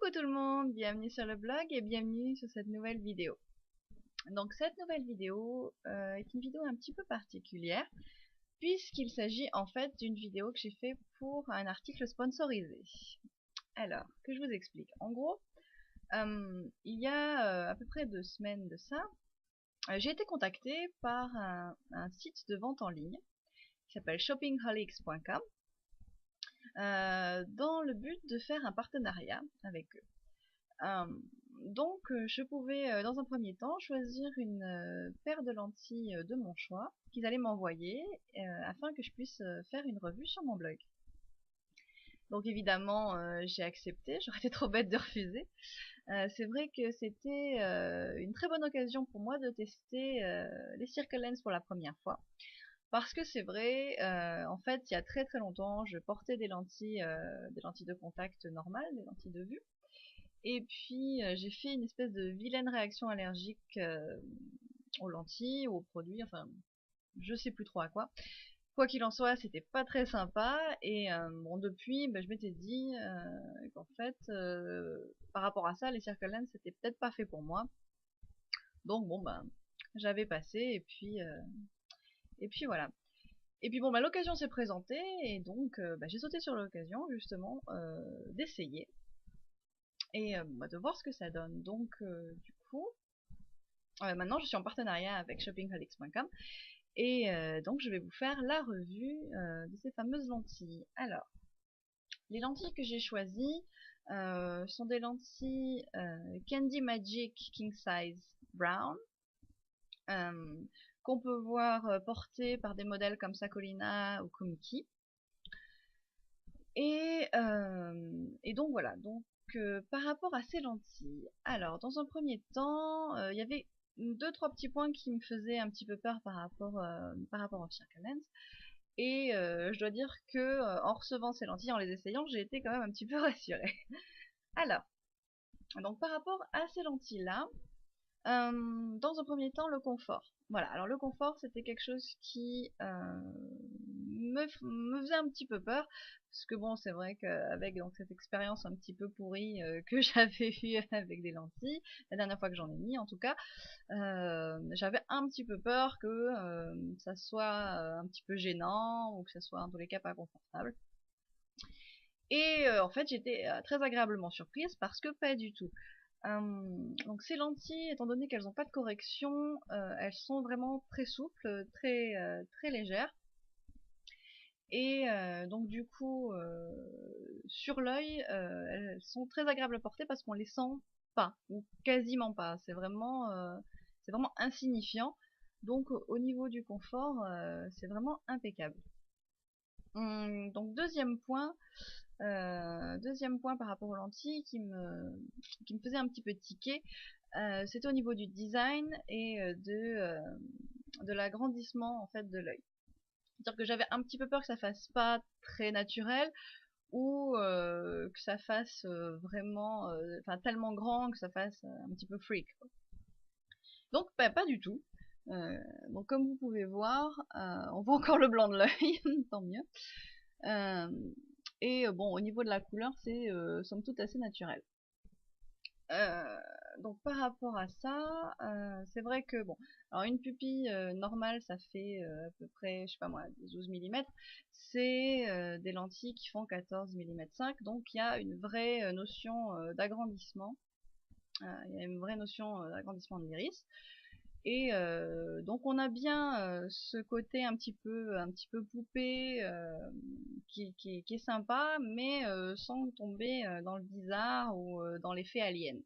Coucou tout le monde, bienvenue sur le blog et bienvenue sur cette nouvelle vidéo. Donc cette nouvelle vidéo est une vidéo un petit peu particulière puisqu'il s'agit en fait d'une vidéo que j'ai fait pour un article sponsorisé. Alors, que je vous explique. En gros, il y a à peu près 2 semaines de ça, j'ai été contactée par un site de vente en ligne qui s'appelle shoppingholics.com dans le but de faire un partenariat avec eux. Donc je pouvais dans un premier temps choisir une paire de lentilles de mon choix qu'ils allaient m'envoyer afin que je puisse faire une revue sur mon blog. Donc évidemment j'ai accepté, j'aurais été trop bête de refuser. C'est vrai que c'était une très bonne occasion pour moi de tester les Circle Lens pour la première fois. Parce que c'est vrai, en fait, il y a très très longtemps, je portais des lentilles de contact normales, des lentilles de vue. Et puis j'ai fait une espèce de vilaine réaction allergique aux lentilles, aux produits, enfin je sais plus trop à quoi. Quoi qu'il en soit, c'était pas très sympa et bon depuis, je m'étais dit qu'en fait, par rapport à ça, les Circle Lens c'était peut-être pas fait pour moi. Donc bon j'avais passé et puis voilà. Et puis bon l'occasion s'est présentée et donc j'ai sauté sur l'occasion justement d'essayer et de voir ce que ça donne. Donc du coup, maintenant je suis en partenariat avec shoppingholics.com et donc je vais vous faire la revue de ces fameuses lentilles. Alors, les lentilles que j'ai choisies sont des lentilles Candy Magic King Size Brown qu'on peut voir portées par des modèles comme Sakolina ou Komiki. Et donc voilà, donc par rapport à ces lentilles, alors dans un premier temps, il y avait 2-3 petits points qui me faisaient un petit peu peur par rapport au Circle Lens. Et je dois dire que en recevant ces lentilles, en les essayant, j'ai été quand même un petit peu rassurée. Alors, donc par rapport à ces lentilles-là, dans un premier temps, le confort. Voilà, alors le confort, c'était quelque chose qui me faisait un petit peu peur, parce que bon, c'est vrai qu'avec donc cette expérience un petit peu pourrie que j'avais eue avec des lentilles, la dernière fois que j'en ai mis en tout cas, j'avais un petit peu peur que ça soit un petit peu gênant, ou que ça soit en tous les cas pas confortable. Et en fait, j'étais très agréablement surprise parce que pas du tout. Donc ces lentilles, étant donné qu'elles n'ont pas de correction, elles sont vraiment très souples, très légères. Et donc du coup, sur l'œil, elles sont très agréables à porter parce qu'on les sent pas, ou quasiment pas. C'est vraiment insignifiant. Donc au niveau du confort, c'est vraiment impeccable. Donc deuxième point par rapport aux lentilles qui me faisait un petit peu tiquer, c'était au niveau du design et de l'agrandissement en fait de l'œil. C'est-à-dire que j'avais un petit peu peur que ça fasse pas très naturel ou que ça fasse vraiment, enfin tellement grand que ça fasse un petit peu freak, quoi. Donc pas du tout. Donc comme vous pouvez voir, on voit encore le blanc de l'œil, tant mieux. Et bon, au niveau de la couleur, c'est somme toute assez naturel. Euh, donc par rapport à ça, c'est vrai que bon, alors une pupille normale, ça fait à peu près, je sais pas moi, 12 mm. C'est des lentilles qui font 14 mm 5, donc il y a une vraie notion d'agrandissement. Il y a une vraie notion d'agrandissement de l'iris. Et donc on a bien ce côté un petit peu poupée qui est sympa, mais sans tomber dans le bizarre ou dans l'effet alien.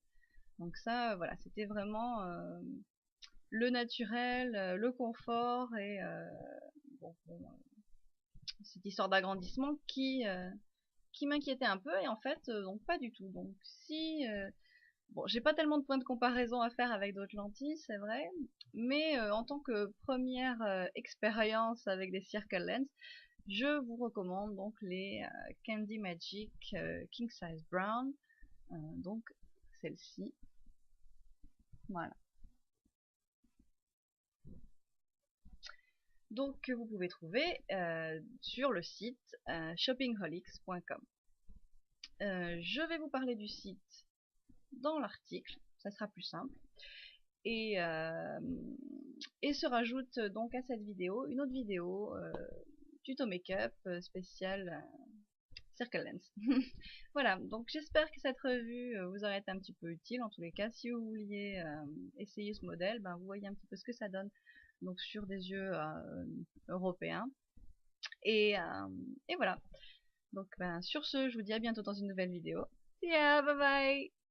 Donc ça, voilà, c'était vraiment le naturel, le confort et cette histoire d'agrandissement qui m'inquiétait un peu et en fait, donc pas du tout. Donc si bon, j'ai pas tellement de points de comparaison à faire avec d'autres lentilles, c'est vrai, mais en tant que première expérience avec des Circle Lens, je vous recommande donc les Candy Magic King Size Brown, donc celle-ci, voilà. Donc que vous pouvez trouver sur le site shoppingholics.com. Je vais vous parler du site dans l'article, ça sera plus simple. Et, se rajoute donc à cette vidéo une autre vidéo tuto make-up spécial Circle Lens. Voilà, donc j'espère que cette revue vous aurait été un petit peu utile. En tous les cas, si vous vouliez essayer ce modèle, ben, vous voyez un petit peu ce que ça donne donc sur des yeux européens. Et voilà. Donc ben, sur ce, je vous dis à bientôt dans une nouvelle vidéo. See ya, bye bye!